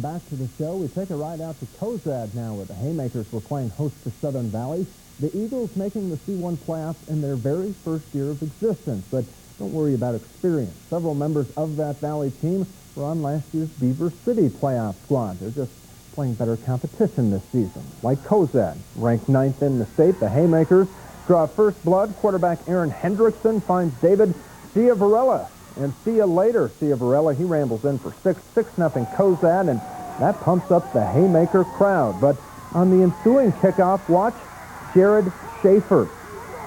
Back to the show, we take a ride out to Cozad now, where the Haymakers were playing host to Southern Valley. The Eagles making the C1 playoffs in their very first year of existence, but don't worry about experience. Several members of that Valley team were on last year's Beaver City playoff squad. They're just playing better competition this season. Like Cozad, ranked 9th in the state, the Haymakers draw first blood. Quarterback Aaron Hendrickson finds David Ciavarella. And see you later, Ciavarella. He rambles in for 6-0 Cozad, and that pumps up the Haymaker crowd. But on the ensuing kickoff, watch Jared Schaefer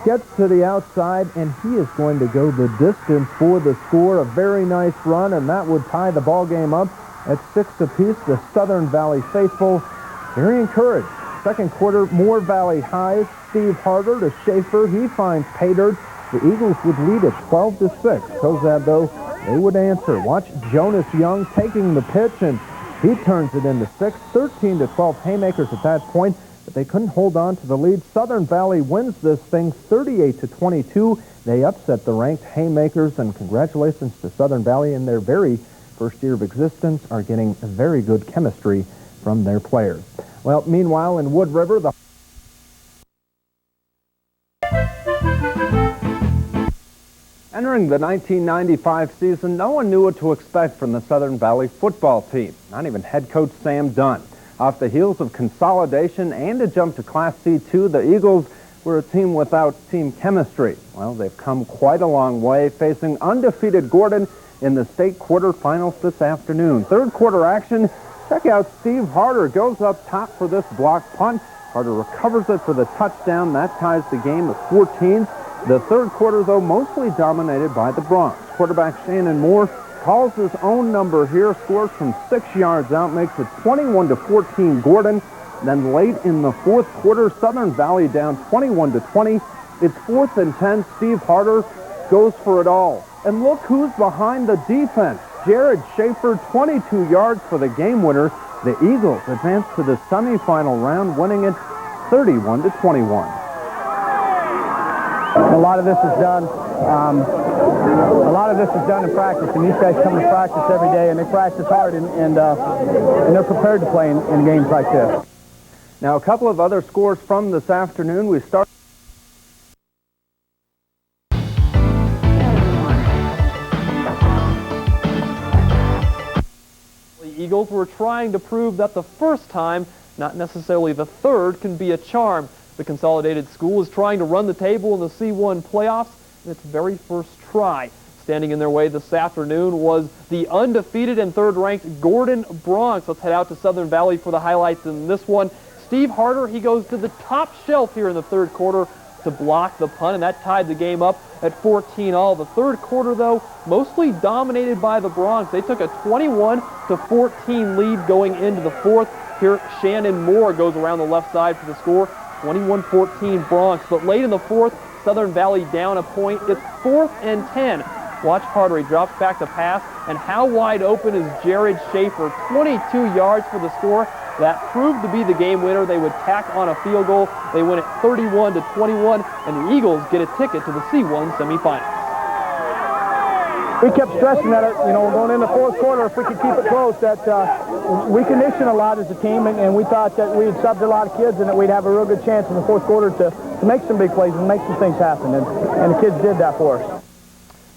gets to the outside, and he is going to go the distance for the score. A very nice run, and that would tie the ball game up at 6 apiece. The Southern Valley faithful very encouraged. Second quarter, more Valley highs. Steve Harder to Schaefer. He finds Paydirt. The Eagles would lead at 12-6. Cozad, though, they would answer. Watch Jonas Young taking the pitch, and he turns it into 6. 13-12 Haymakers at that point, but they couldn't hold on to the lead. Southern Valley wins this thing 38-22. They upset the ranked Haymakers, and congratulations to Southern Valley in their very first year of existence, are getting very good chemistry from their players. Well, meanwhile, in Wood River, the entering the 1995 season, no one knew what to expect from the Southern Valley football team, not even head coach Sam Dunn. Off the heels of consolidation and a jump to Class C2, the Eagles were a team without team chemistry. Well, they've come quite a long way, facing undefeated Gordon in the state quarterfinals this afternoon. Third quarter action, check out Steve Harder, goes up top for this block punt. Harder recovers it for the touchdown. That ties the game at 14. The third quarter, though, mostly dominated by the Bronx. Quarterback Shannon Moore calls his own number here, scores from 6 yards out, makes it 21-14 Gordon. Then late in the fourth quarter, Southern Valley down 21-20. It's 4th and 10. Steve Harder goes for it all. And look who's behind the defense. Jared Schaefer, 22 yards for the game winner. The Eagles advance to the semifinal round, winning it 31-21. A lot of this is done. In practice, and these guys come to practice every day, and they practice hard, and they're prepared to play in games like this. Now, a couple of other scores from this afternoon. We start. The Eagles were trying to prove that the first time, not necessarily the third, can be a charm. The Consolidated School is trying to run the table in the C1 playoffs in its very first try. Standing in their way this afternoon was the undefeated and third-ranked Gordon Bronx. Let's head out to Southern Valley for the highlights in this one. Steve Harder, he goes to the top shelf here in the third quarter to block the punt, and that tied the game up at 14-all. The third quarter, though, mostly dominated by the Bronx. They took a 21-14 lead going into the fourth. Here, Shannon Moore goes around the left side for the score. 21-14 Bronx, but late in the fourth, Southern Valley down a point. It's 4th and 10. Watch Harder, he drops back to pass, and how wide open is Jared Schaefer? 22 yards for the score. That proved to be the game winner. They would tack on a field goal. They win it 31-21, and the Eagles get a ticket to the C1 semifinals. We kept stressing that, going in the fourth quarter, if we could keep it close, that we conditioned a lot as a team, and we thought that we had subbed a lot of kids and that we'd have a real good chance in the fourth quarter to make some big plays and make some things happen, and the kids did that for us.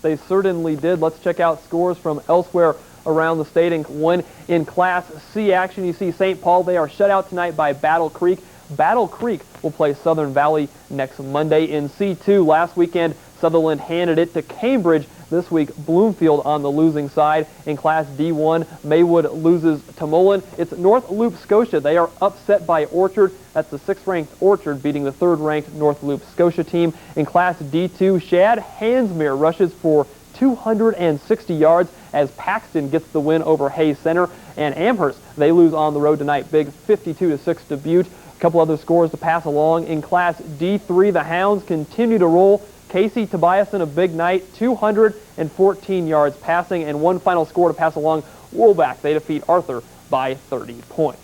They certainly did. Let's check out scores from elsewhere around the state. One in Class C action, you see St. Paul. They are shut out tonight by Battle Creek. Battle Creek will play Southern Valley next Monday. In C2 last weekend, Sutherland handed it to Cambridge. This week, Bloomfield on the losing side. In Class D1, Maywood loses to Mullen. It's North Loop Scotia. They are upset by Orchard. That's the 6th-ranked Orchard beating the 3rd-ranked North Loop Scotia team. In Class D2, Shad Hansmere rushes for 260 yards as Paxton gets the win over Hayes Center. And Amherst, they lose on the road tonight. Big 52-6 Dubuque. A couple other scores to pass along. In Class D3, the Hounds continue to roll. Casey Tobiasen, a big night, 214 yards passing, and one final score to pass along. Woolback, they defeat Arthur by 30 points.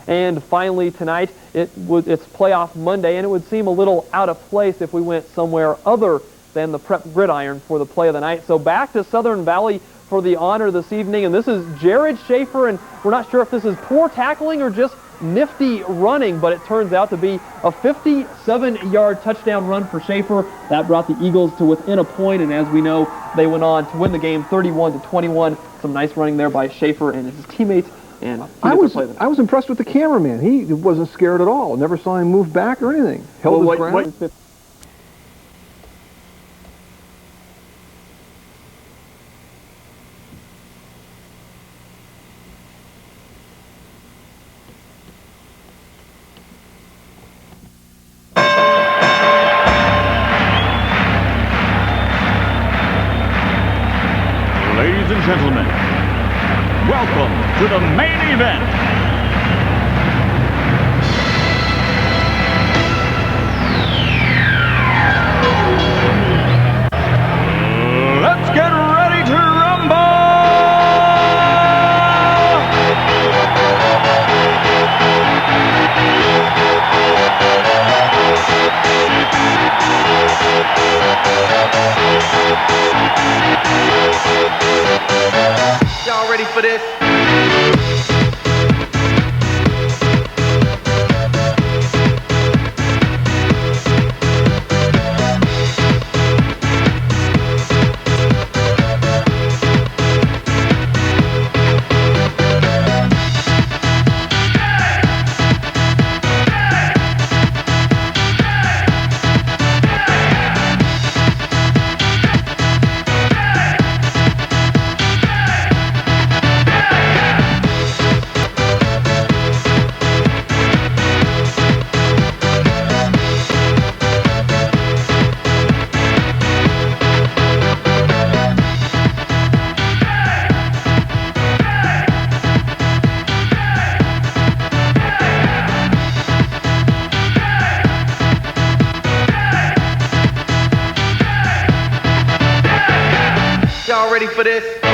And finally tonight, it's playoff Monday, and it would seem a little out of place if we went somewhere other than the Prep Gridiron for the play of the night. So back to Southern Valley for the honor this evening, and this is Jared Schaefer, and we're not sure if this is poor tackling or just nifty running, but it turns out to be a 57-yard touchdown run for Schaefer. That brought the Eagles to within a point, and as we know, they went on to win the game 31-21. Some nice running there by Schaefer and his teammates. And I was impressed with the cameraman. He wasn't scared at all. Never saw him move back or anything. Held his ground. Ladies and gentlemen, welcome to the main event. Let's get ready to rumble! Y'all ready for this? Y'all ready for this?